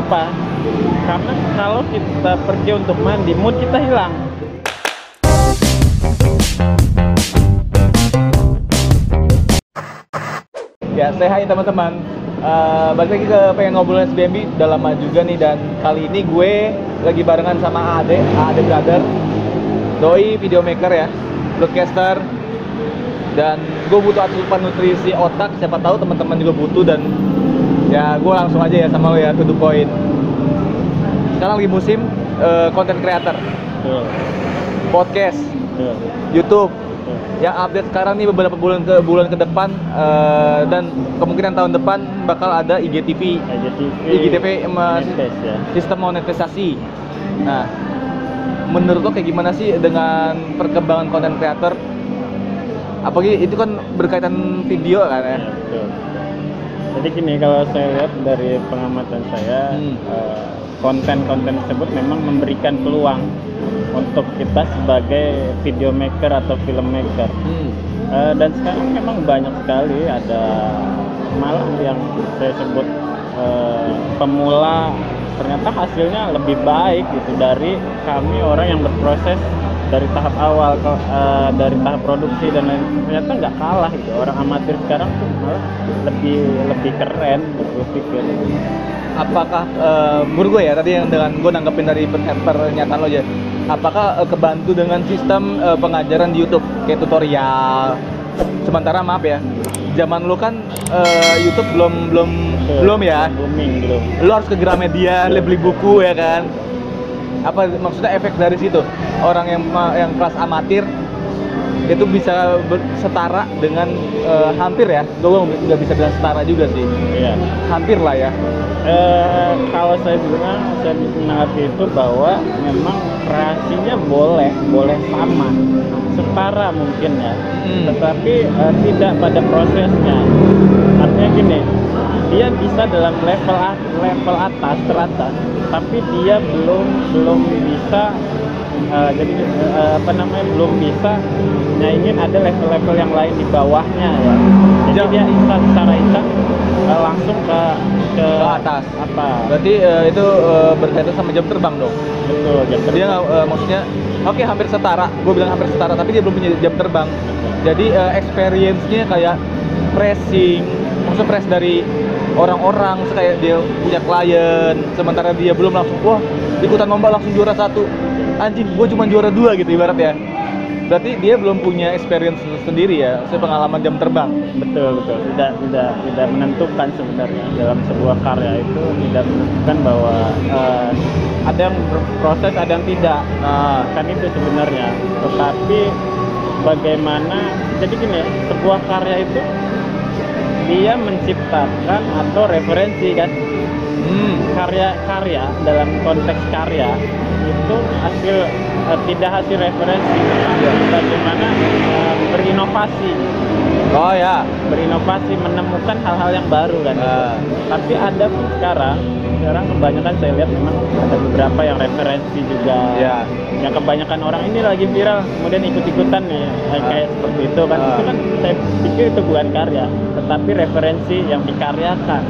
Kenapa? Karena kalau kita pergi untuk mandi, mood kita hilang. Ya, say hi teman-teman. Balik lagi ke pengen ngobrolin SBMB, udah lama juga nih, dan kali ini gue lagi barengan sama Ade Brother, doi videomaker ya, broadcaster, dan gue butuh asupan nutrisi otak, siapa tahu teman-teman juga butuh, dan ya gue langsung aja ya sama lo ya, to the point. Sekarang lagi musim content creator, podcast, YouTube. Yang update sekarang nih beberapa bulan ke depan, dan kemungkinan tahun depan bakal ada IGTV sistem monetisasi. Nah, menurut lo kayak gimana sih dengan perkembangan content creator? Apalagi itu kan berkaitan video kan ya? Betul. Jadi gini, kalau saya lihat dari pengamatan saya, konten-konten tersebut memang memberikan peluang untuk kita sebagai videomaker atau filmmaker. Dan sekarang memang banyak sekali, ada malah yang saya sebut pemula ternyata hasilnya lebih baik gitu dari kami orang yang berproses dari tahap awal dari tahap produksi dan lain, ternyata nggak kalah gitu. Orang amatir sekarang tuh malah lebih keren, gue pikir. Apakah menurut gue ya, tadi yang dengan gue nanggepin dari pernyataan lo aja, apakah kebantu dengan sistem pengajaran di YouTube kayak tutorial? Sementara maaf ya, zaman lo kan YouTube belum ya, belum. lo harus ke Gramedia, beli buku ya kan. Apa maksudnya efek dari situ, orang yang kelas amatir itu bisa setara dengan hampir ya, gue nggak bisa bilang setara juga sih, hampir lah ya. Kalau saya bilang, saya mengerti itu bahwa memang kreasinya boleh sama, setara mungkin ya, tetapi tidak pada prosesnya. Artinya gini, dia bisa dalam level atas teratas, tapi dia belum bisa belum bisa nyaingin ada level-level yang lain di bawahnya ya. Jadi dia secara instan langsung ke atas. Berarti itu berkaitan sama jam terbang dong. Betul, jam terbang. Dia maksudnya oke, hampir setara. Gue bilang hampir setara, tapi dia belum punya jam terbang. Jadi experience-nya kayak pressing, maksud press dari orang-orang, kayak dia punya klien, sementara dia belum langsung wah ikutan lomba langsung juara 1. Anjing, gue cuma juara 2 gitu ibarat ya. Berarti dia belum punya experience sendiri ya, pengalaman jam terbang. Betul. Tidak menentukan sebenarnya dalam sebuah karya itu, tidak menentukan bahwa ada yang berproses, ada yang tidak. Kan itu sebenarnya. Tetapi bagaimana? Jadi gini, sebuah karya itu dia menciptakan atau referensi kan. Karya dalam konteks karya itu tidak hasil referensi, bagaimana berinovasi. Berinovasi, menemukan hal-hal yang baru kan. Tapi ada pun sekarang kebanyakan saya lihat memang ada beberapa yang referensi juga. Yang kebanyakan orang ini lagi viral kemudian ikut-ikutan nih, kayak seperti itu kan. Itu kan saya pikir itu bukan karya, tetapi referensi yang dikaryakan.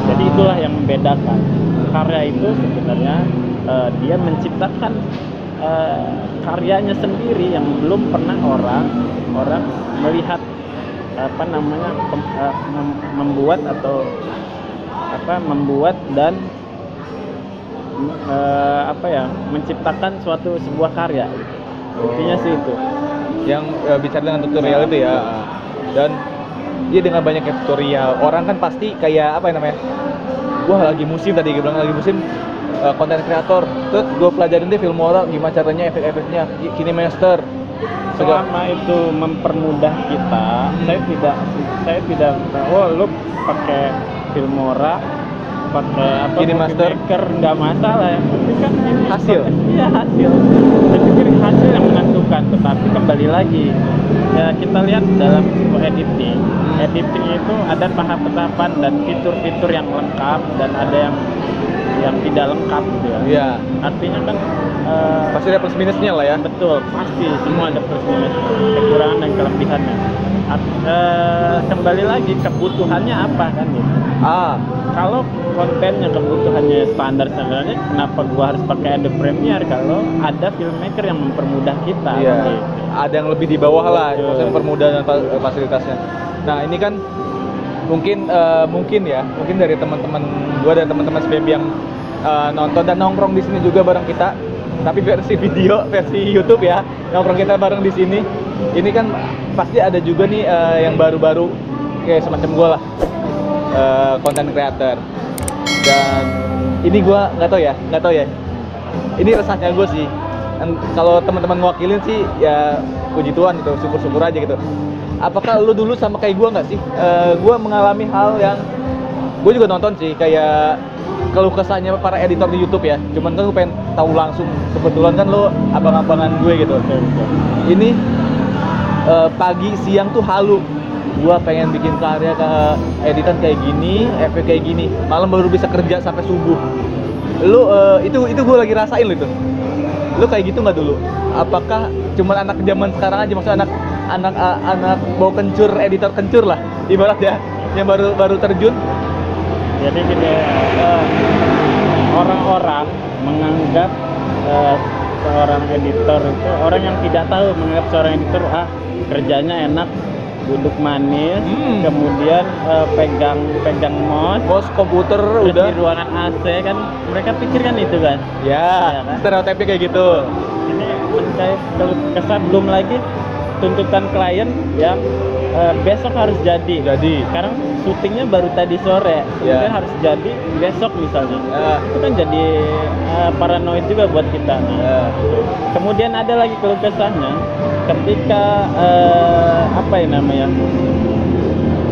Jadi itulah yang membedakan. Karya itu sebenarnya dia menciptakan karyanya sendiri yang belum pernah orang melihat, membuat dan menciptakan sebuah karya. Intinya sih itu. Yang bicara dengan tutorial itu ya. Dan dia dengan banyaknya tutorial, orang kan pasti kayak wah lagi musim, tadi gue bilang lagi musim konten kreator, terus gue pelajarin deh Filmora gimana caranya, efek-efeknya, KineMaster. Selama itu mempermudah kita, saya tidak lu pakai Filmora, pakai KineMaster, nggak masalah ya. Tapi kan ini hasil. Iya, hasil. Saya pikir hasil yang menentukan, tetapi kembali lagi ya, kita lihat dalam sebuah editing itu ada tahap-tahapan dan fitur-fitur yang lengkap dan ada yang tidak lengkap gitu ya. Iya. Artinya kan pasti ada plus minusnya lah ya. Betul, pasti semua ada plus minus, kekurangan dan kelebihannya. Kembali lagi kebutuhannya apa kan gitu. Kalau kontennya kebutuhannya standarnya, kenapa gua harus pakai Adobe Premiere kalau ada filmmaker yang mempermudah kita? Iya. Gitu. Ada yang lebih di bawah lah, maksudnya mempermudah dan fasilitasnya. Nah ini kan mungkin dari teman-teman gua dan teman-teman SBMB yang nonton dan nongkrong di sini juga bareng kita, tapi versi YouTube ya, nongkrong kita bareng di sini. Ini kan pasti ada juga nih yang baru-baru kayak semacam gue lah, content creator. Dan ini gue nggak tahu ya. Ini resahnya gue sih. Kalau teman-teman mewakilin sih ya puji Tuhan gitu, syukur-syukur aja gitu. Apakah lu dulu sama kayak gue nggak sih? Gue mengalami hal yang gue juga nonton sih, kayak keluh kesahnya para editor di YouTube ya. Cuman kan gue pengen tahu langsung. Kebetulan kan lo abang-abangan gue gitu. Ini pagi siang tuh halu. Gua pengen bikin karya editan kayak gini, efek kayak gini. Malam baru bisa kerja sampai subuh. Lu itu gue lagi rasain lo itu. Lu kayak gitu nggak dulu? Apakah cuma anak zaman sekarang aja, maksudnya anak bau kencur, editor kencur lah, ibarat ya, yang baru terjun? Jadi gini, orang-orang menganggap seorang editor itu, orang yang tidak tahu menganggap seorang editor kerjanya enak, duduk manis, kemudian pegang mouse komputer udah di ruangan AC kan, mereka pikirkan itu kan ya kan? Stereotipnya kayak gitu. Ini mencari kesan, belum lagi tuntutan klien yang besok harus jadi. Sekarang syutingnya baru tadi sore, kemudian harus jadi besok misalnya. Itu kan jadi paranoid juga buat kita. Kemudian ada lagi keluh kesahnya ketika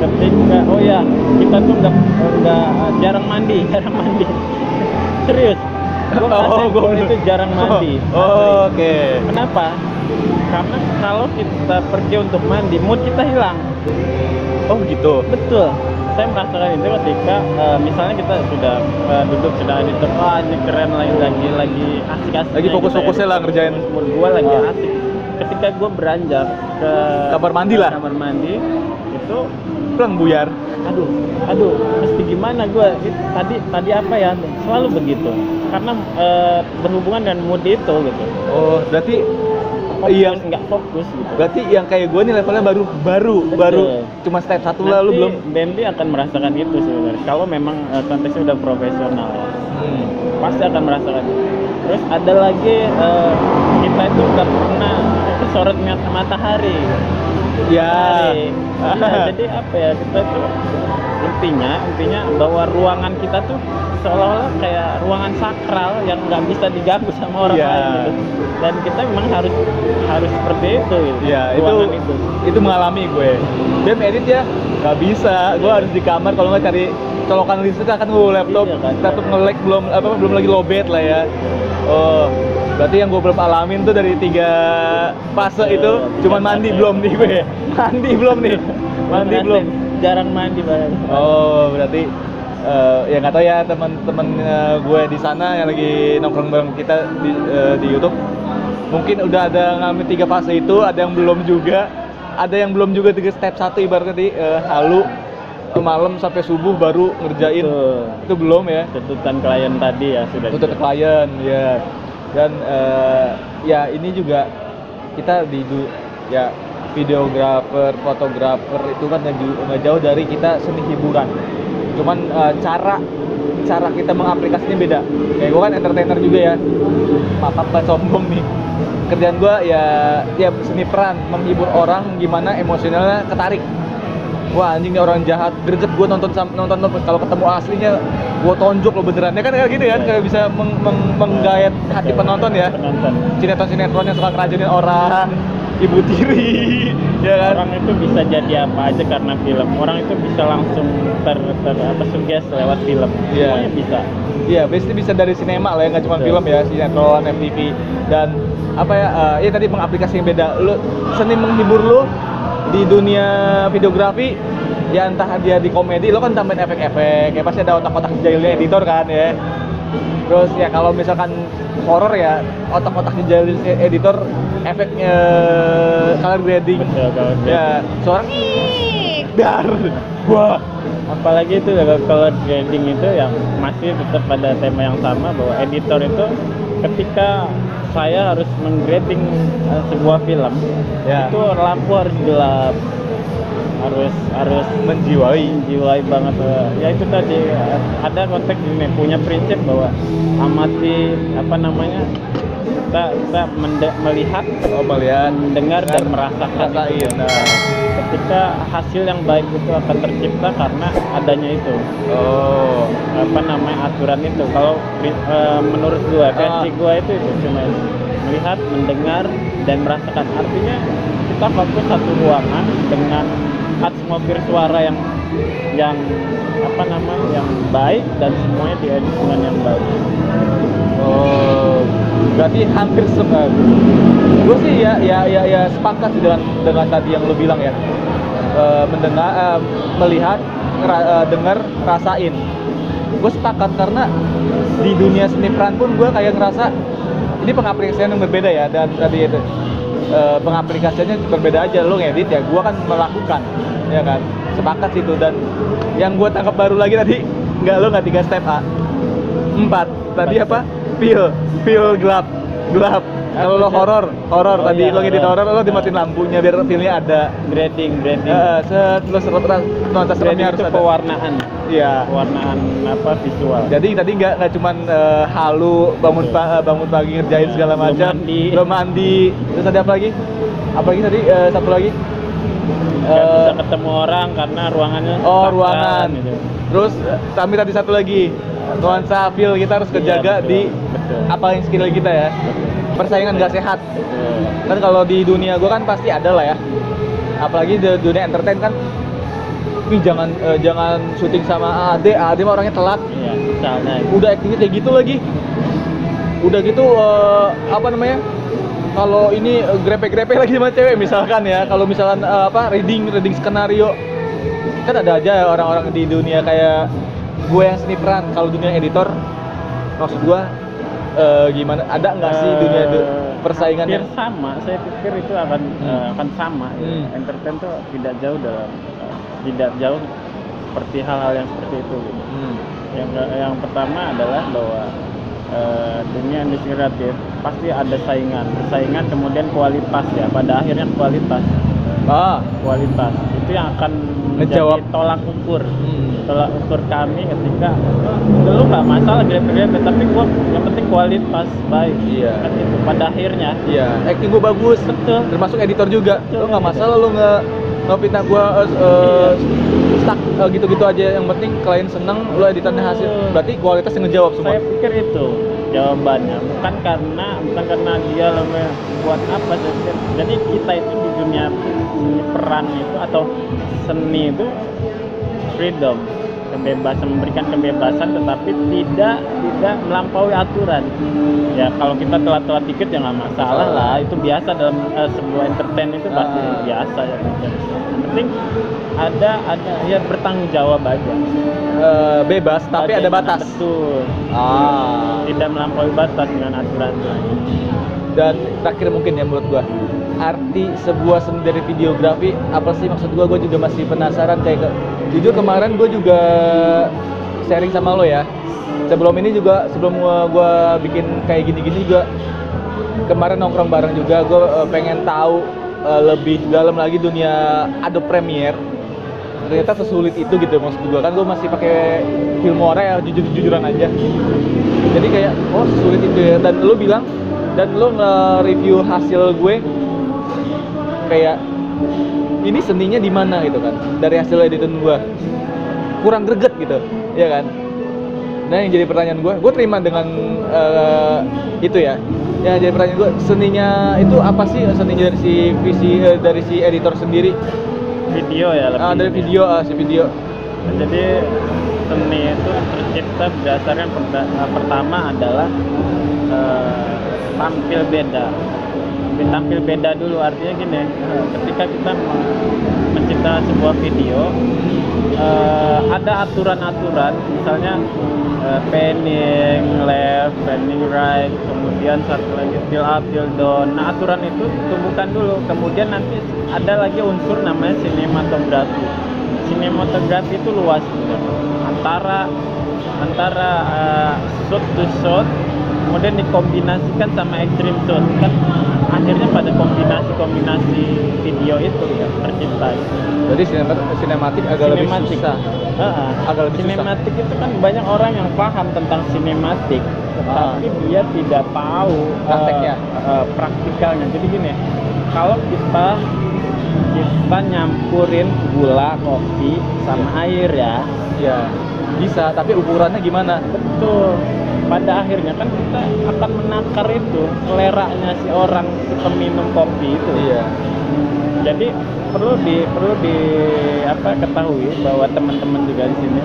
ketika kita tuh nggak jarang mandi. Serius, gue itu jarang mandi. Oke. Kenapa? Karena kalau kita pergi untuk mandi, mood kita hilang. Oh gitu. Betul. Saya merasakan itu ketika misalnya kita sudah duduk sudah editor, ini keren lagi asik-asik. Lagi fokus-fokusnya lah ngerjain. Mood gue lagi asik. Ketika gue beranjak ke kamar mandi itu pulang buyar. Aduh, mesti gimana gue? Tadi apa ya? Selalu begitu. Karena berhubungan dengan mood itu gitu. Oh, berarti yang nggak fokus gitu. Berarti yang kayak gue nih levelnya baru cuma step 1 lah, lu belum. BMB akan merasakan itu sebenarnya. Kalau memang konteksnya udah profesional, pasti akan merasakan itu. Terus ada lagi kita itu nggak pernah sorot matahari. Ya. Jadi apa ya, kita tuh intinya bahwa ruangan kita tuh seolah-olah kayak ruangan sakral yang nggak bisa diganggu sama orang lain gitu. Dan kita memang harus seperti itu gitu. Iya, itu mengalami gue. BEM edit ya nggak bisa, gue harus di kamar, kalau nggak cari colokan listrik akan gue laptop. Iya, kan? Laptop nge-lag belum lagi lowbat lah ya. Oh, berarti yang gue belum alamin tuh dari 3 fase itu cuman mandi belum nih gue. Mandi belum. Jarang mandi banget. Oh, berarti ya nggak tahu ya teman-teman gue di sana yang lagi nongkrong bareng kita di YouTube, mungkin udah ada ngalamin 3 fase itu, ada yang belum juga, di step 1 ibaratnya di halu malam sampai subuh baru ngerjain. Itu belum ya. Tuntutan klien tadi ya sudah. Tuntutan klien ya. Dan ya ini juga kita ya videografer, fotografer itu kan nggak jauh dari kita seni hiburan. Cuman cara kita mengaplikasinya beda. Kayak gue kan entertainer juga ya. Maaf sombong nih. Kerjaan gue ya seni peran, menghibur orang gimana emosionalnya ketarik. Wah anjing nih orang jahat, greget gue nonton kalau ketemu aslinya gue tonjok lo beneran. Ya kan kayak gitu kan, kayak bisa menggayat hati penonton ya. Sinetron yang suka ngeracunin orang, ibu tiri, ya kan? Orang itu bisa jadi apa aja karena film. Orang itu bisa langsung sugesti lewat film. Semuanya bisa. Iya, biasanya bisa dari sinema lah ya, nggak cuma film ya, sinetron, FTV dan ya tadi mengaplikasi yang beda. Lu seni menghibur lu di dunia videografi ya, entah dia di komedi, lo kan tambahin efek-efek, ya pasti ada otak-otak jahilnya editor kan ya. Terus ya kalau misalkan horor ya, otak-otaknya jadi editor, efeknya color grading. Betul, kalau Ya, suara dar. Wah, apalagi itu kalau grading itu yang masih tetap pada tema yang sama, bahwa editor itu ketika saya harus menggrading sebuah film, Ya. itu lampu harus gelap, harus menjiwai banget. Ya itu tadi ada konteks ini, punya prinsip bahwa amati kita melihat, mendengar dan merasakan. Rasain. Nah. Ketika hasil yang baik itu akan tercipta karena adanya itu. Oh. Aturan itu. Kalau menurut gua, versi gua itu cuma melihat, mendengar dan merasakan. Artinya kita fokus satu ruangan dengan atmosfer suara yang yang baik dan semuanya diedit dengan yang baik. Oh, berarti hampir gue sih ya sepakat sih dengan tadi yang lo bilang ya. Mendengar, melihat, dengar, rasain. Gue sepakat karena di dunia seni peran pun gue kayak ngerasa ini pengaplikasian yang berbeda ya, dan tadi itu pengaplikasiannya berbeda aja. Lo ngedit ya, gue kan melakukan, ya kan. Sepakat sih itu. Dan yang gue tangkap baru lagi tadi, lo nggak 3 step A, 4 tadi apa? Feel gelap. Kalau lo horor tadi iya, lo ngedit horor, lo dimatiin lampunya biar feelnya ada. Grading. Terus nuansa seremnya harus Itu ada. pewarnaan. Iya. Pewarnaan visual. Jadi tadi nggak cuman halu bangun pagi ngerjain segala macam. Lo mandi. Terus ada apa lagi? Apa lagi tadi? Satu lagi. Nggak bisa ketemu orang karena ruangannya Ruangan. gitu. Terus tapi tadi satu lagi, nuansa feel kita harus kejaga Betul. apa yang skill kita ya. Persaingan nggak sehat. Betul. Kan kalau di dunia gue kan pasti ada lah ya. Apalagi di dunia entertain kan. Jangan syuting sama Ade mah orangnya telat. Iya, misalnya. Udah actingnya kayak gitu lagi. Udah gitu kalau ini grepe-grepe lagi sama cewek misalkan ya. Kalau misalkan reading skenario, kan ada aja orang-orang di dunia kayak gue yang seni peran. Kalau dunia editor, maksud gue gimana? Ada nggak sih dunia persaingan hampir yang sama? Saya pikir itu akan sama. Entertain tuh tidak jauh seperti hal-hal yang seperti itu. Yang pertama adalah bahwa dunia industri kreatif pasti ada persaingan kemudian kualitas ya, pada akhirnya kualitas itu yang akan menjadi tolak ukur kami ketika lu nggak masalah grepe-grepe, tapi gua yang penting kualitas baik. Iya. Kan itu pada akhirnya. Iya, acting gua bagus. Betul. Termasuk editor juga. Lu nggak masalah lu ngefitnah gua stuck gitu-gitu aja. Yang penting klien seneng, lu editannya hasil. Berarti kualitas yang ngejawab semua. Saya pikir itu jawabannya, bukan karena dia buat apa. Jadi kita itu di dunia peran itu atau seni itu freedom, memberikan kebebasan, tetapi tidak melampaui aturan. Ya kalau kita telat dikit ya nggak masalah lah, itu biasa dalam sebuah entertain itu pasti biasa ya. Yang penting ada ya bertanggung jawab aja. Bebas tapi ada batas. Betul. Tidak melampaui batas dengan aturan. Dan terakhir mungkin ya menurut gua, arti sebuah seni dari videografi apa sih? Maksud gua juga masih penasaran. Jujur kemarin gua juga sharing sama lo ya. Sebelum gua bikin kayak gini juga, kemarin nongkrong bareng juga. Gua pengen tahu lebih dalam lagi dunia Adobe Premiere. Ternyata sesulit itu gitu. Maksud gua kan gua masih pakai Filmora ya, jujuran aja. Jadi kayak sesulit itu ya. Dan lo nge-review hasil gue kayak ini seninya di mana gitu kan, dari hasil editan gue kurang greget gitu ya kan. Nah yang jadi pertanyaan gue terima dengan itu ya. Yang jadi pertanyaan gue, seninya itu apa sih? Seninya dari si editor sendiri? Video ya lebih. Dari video si video. Jadi seni itu tercipta berdasarkan pertama adalah tampil beda dulu. Artinya gini, ketika kita menciptakan sebuah video, ada aturan-aturan, misalnya panning, left, running right, kemudian satu lagi till up, till down. Nah, aturan itu tumbuhkan dulu. Kemudian nanti ada lagi unsur namanya sinematografi. Sinematografi itu luas gitu. Antara shot to shot, kemudian dikombinasikan sama extreme shot, kan akhirnya pada kombinasi video itu ya tercipta. Jadi sinematik agak lebih susah. Agak lebih Sinematik itu kan banyak orang yang paham tentang sinematik, tetapi dia tidak tahu prakteknya, praktikalnya. Jadi gini, kalau kita nyampurin gula, kopi sama air ya bisa, tapi ukurannya gimana? Betul. Pada akhirnya kan kita akan menakar itu seleranya si orang, si peminum kopi itu. Iya. Jadi perlu ketahui bahwa teman-teman juga di sini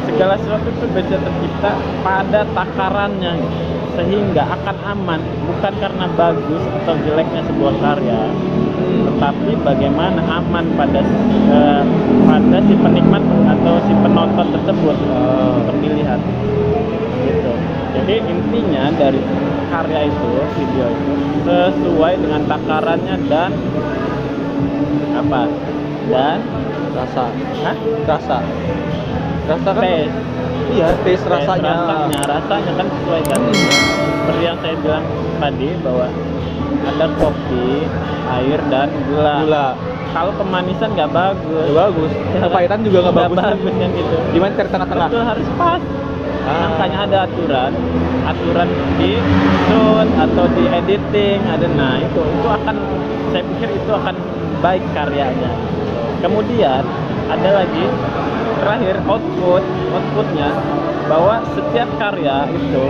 segala sesuatu itu bisa tercipta pada takarannya, sehingga akan aman, bukan karena bagus atau jeleknya sebuah karya, tetapi bagaimana aman pada si penikmat atau si penonton tersebut untuk dilihat gitu. Jadi intinya dari karya itu, video itu sesuai dengan takarannya dan rasa. Rasa kan? Taste. Iya, taste rasanya. Rasanya kan sesuai kan. Seperti yang saya bilang tadi bahwa ada kopi, air dan gula. Kalau kemanisan nggak bagus. Kepahitan juga nggak bagus. Kan gitu. Gimana cari tengah-tengah? Betul, harus pas. Makanya ada aturan di shoot atau di editing ada. Nah itu akan, saya pikir itu akan baik karyanya. Kemudian ada lagi terakhir outputnya, bahwa setiap karya itu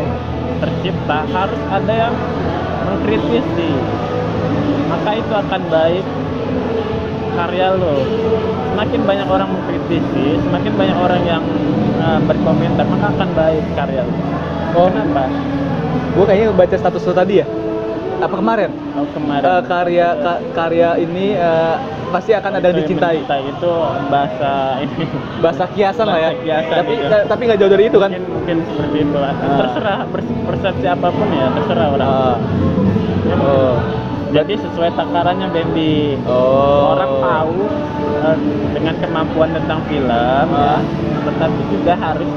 tercipta harus ada yang mengkritisi, maka itu akan baik karya lo. Semakin banyak orang mengkritisi, semakin banyak orang yang berkomentar, maka akan baik karya lo. Kenapa? Gue kayaknya baca status lo tadi ya. Apa kemarin? Kemarin. Karya ini pasti akan ada yang dicintai. Itu bahasa ini. Bahasa kiasan lah ya. Kiasan tapi gitu. Tapi nggak jauh dari itu kan? Mungkin seperti itu lah. Terserah persepsi apapun ya, terserah orang. Jadi sesuai takarannya, Baby. Orang tahu dengan kemampuan tentang film, ya, tetapi juga harus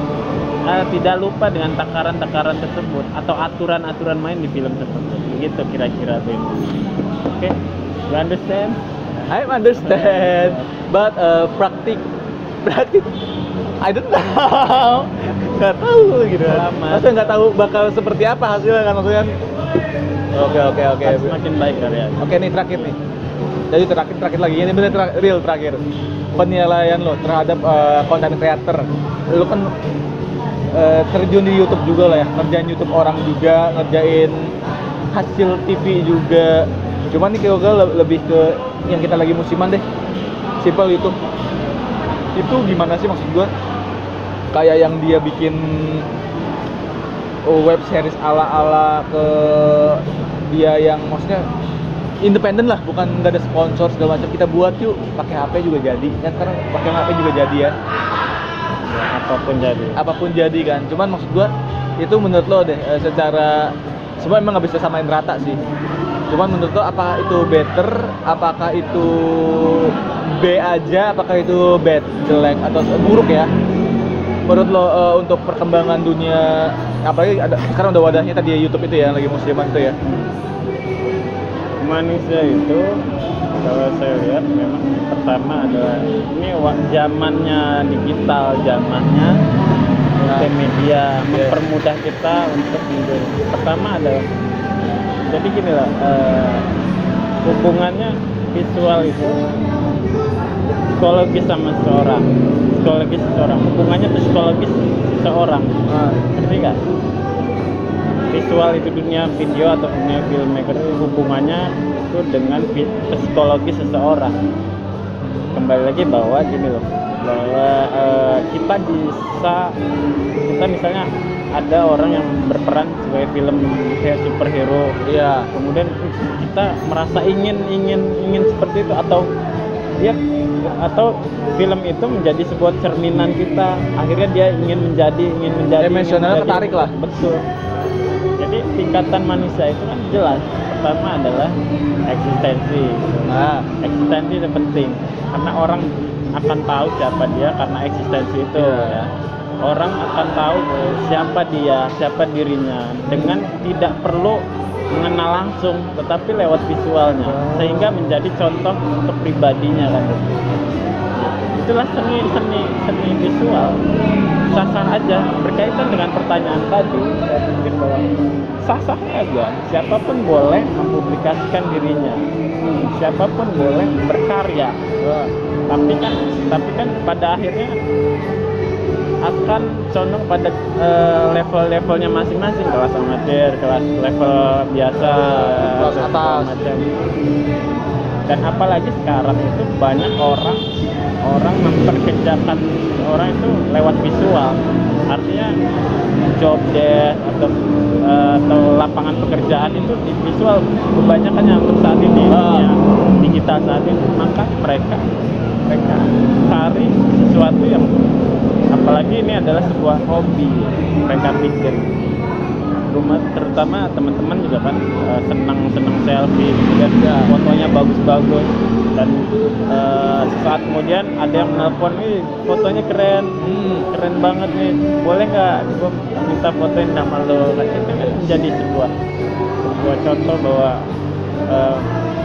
tidak lupa dengan takaran-takaran tersebut atau aturan-aturan main di film tersebut. Begitu kira-kira, Baby. Okay, you understand? I understand, but praktik, I don't know, nggak tahu gitu. Maksudnya nggak tahu bakal seperti apa hasilnya kan, maksudnya. Oke. Semakin baik karya. Oke, nih terakhir nih. Jadi terakhir lagi, ini bener real terakhir. Penilaian lo terhadap content creator. Lo kan terjun di YouTube juga lah ya, ngerjain YouTube orang juga, ngerjain hasil TV juga. Cuman nih kayak lebih ke yang kita lagi musiman deh. Simple itu. Itu gimana sih maksud gua? Kayak yang dia bikin web series ala-ala ke dia yang maksudnya independen lah, bukan nggak ada sponsor segala macam. Kita buat yuk, pakai HP juga jadi. Kan sekarang pakai HP juga jadi ya. Apapun jadi kan. Cuman maksud gua itu menurut lo deh secara semua emang nggak bisa samain rata sih. Cuman menurut lo apa itu better, apakah itu B aja, apakah itu bad, jelek atau buruk ya? Menurut lo untuk perkembangan dunia, apalagi sekarang udah wadahnya tadi YouTube itu ya, lagi musliman itu ya. Manusia itu kalau saya lihat memang pertama adalah ini zamannya digital, zamannya multimedia, mempermudah kita untuk menjadi. Pertama adalah jadi gini lah, hubungannya visual itu psikologis sama seseorang, hubungannya psikologis seseorang, ngerti nggak? Visual itu dunia video atau dunia filmmaker, hubungannya itu dengan psikologis seseorang. Kembali lagi bahwa gini loh, bahwa kita misalnya ada orang yang berperan sebagai film kayak superhero, iya, kemudian kita merasa ingin seperti itu, atau film itu menjadi sebuah cerminan kita, akhirnya dia ingin menjadi emosionalnya ketarik lah. Betul. Jadi tingkatan manusia itu kan jelas. Pertama adalah eksistensi. Nah, Eksistensi itu penting karena orang akan tahu siapa dia karena eksistensi itu. Ya. Orang akan tahu siapa dia, siapa dirinya dengan tidak perlu mengenal langsung, tetapi lewat visualnya, sehingga menjadi contoh untuk pribadinya kan. Itulah seni visual. Sah-sah aja. Berkaitan dengan pertanyaan tadi, saya pikir bahwa sah-sah aja. Siapapun boleh mempublikasikan dirinya, siapapun boleh berkarya. Tapi kan pada akhirnya akan condong pada level-levelnya masing-masing, kelas amatir, kelas level biasa, kelas atas. macam. Dan apalagi sekarang itu banyak orang memperkerjakan orang itu lewat visual. Artinya job desk atau lapangan pekerjaan itu di visual kebanyakan yang untuk saat ini ya, digital saat ini. Maka mereka cari sesuatu yang, apalagi ini adalah sebuah hobi, mereka pikir terutama teman-teman juga kan senang selfie, kemudian fotonya bagus-bagus, dan sesaat kemudian ada yang menelpon, nih fotonya keren banget nih, boleh nggak gue minta fotoin nama lo. Nah, itu kan menjadi sebuah contoh bahwa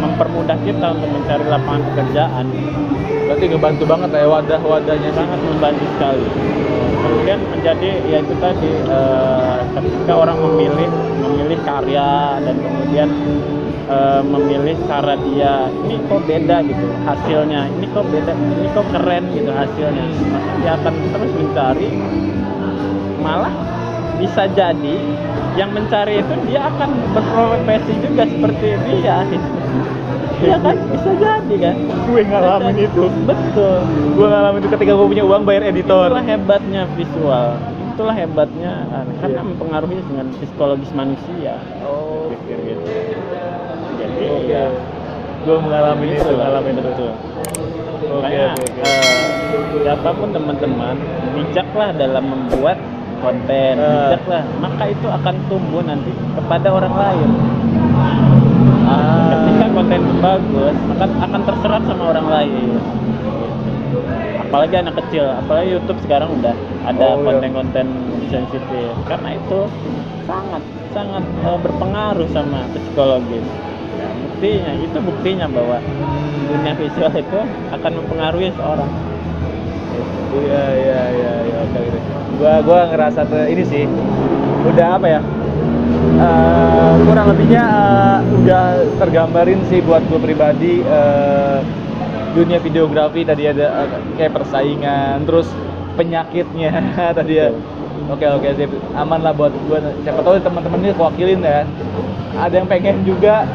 mempermudah kita untuk mencari lapangan pekerjaan. Berarti ngebantu banget ya wadah-wadahnya, sangat membantu sekali. Kemudian menjadi ya itu tadi, ketika orang memilih karya dan kemudian memilih cara dia, ini kok beda gitu hasilnya, ini kok beda, ini kok keren gitu hasilnya, maka dia akan terus mencari. Malah bisa jadi yang mencari itu dia akan berprofesi juga seperti dia gitu. Iya kan, bisa jadi kan. Gue ngalamin itu. Betul. Gue ngalamin itu ketika gue punya uang bayar editor. Itulah hebatnya visual. Itulah hebatnya karena mempengaruhi dengan psikologis manusia. Oh, pikir gitu. Jadi ya, gue ngalamin itu. Betul. Makanya siapapun teman-teman, bijaklah dalam membuat konten, bijaklah, maka itu akan tumbuh nanti kepada orang lain. Ketika konten itu bagus, maka akan terserap sama orang lain. Apalagi anak kecil, apalagi YouTube sekarang udah ada konten-konten sensitif. Karena itu sangat berpengaruh sama psikologis. Ya, buktinya bahwa dunia visual itu akan mempengaruhi seorang. Iya. Gua ngerasa ini sih, udah apa ya? Kurang lebihnya udah tergambarin sih buat gue pribadi. Dunia videografi tadi ada kayak persaingan, terus penyakitnya tadi ya. Oke, sip. Aman lah buat gue. Siapa tahu teman-teman ini kewakilin ya. Ada yang pengen juga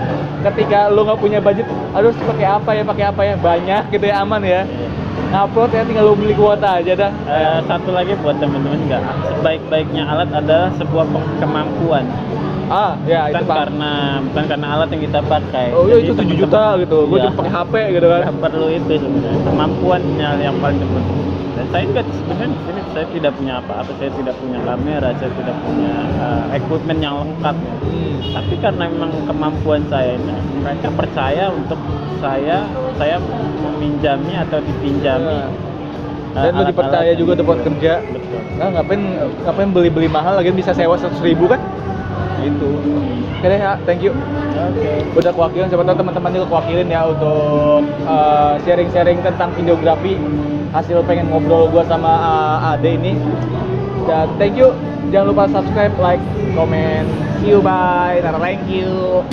ketika lu nggak punya budget, harus pakai apa ya, banyak gitu ya, aman ya. Ngupload ya, tinggal lu beli kuota aja dah. Satu lagi buat teman-teman juga, sebaik-baiknya alat adalah sebuah kemampuan. Ya bukan itu karena alat yang kita pakai. Oh iya, itu 7 juta gitu. Gue cuma pakai HP gitu kan. Gak perlu itu sebenarnya. Kemampuannya yang paling penting. Dan saya juga sebenarnya di sini saya tidak punya apa-apa, saya tidak punya kamera, saya tidak punya equipment yang lengkap. Tapi karena memang kemampuan saya ini, mereka percaya untuk saya meminjami atau dipinjami. Dan lu dipercaya juga untuk buat kerja. Betul. Nah, ngapain beli bisa sewa 100.000 kan? Itu. Oke deh ya, thank you. Udah kewakilin, siapa tahu teman-teman juga kewakilin ya untuk sharing-sharing tentang videografi. Hasil pengen ngobrol gua sama Ade ini. Dan thank you. Jangan lupa subscribe, like, comment. See you, bye. Thank you.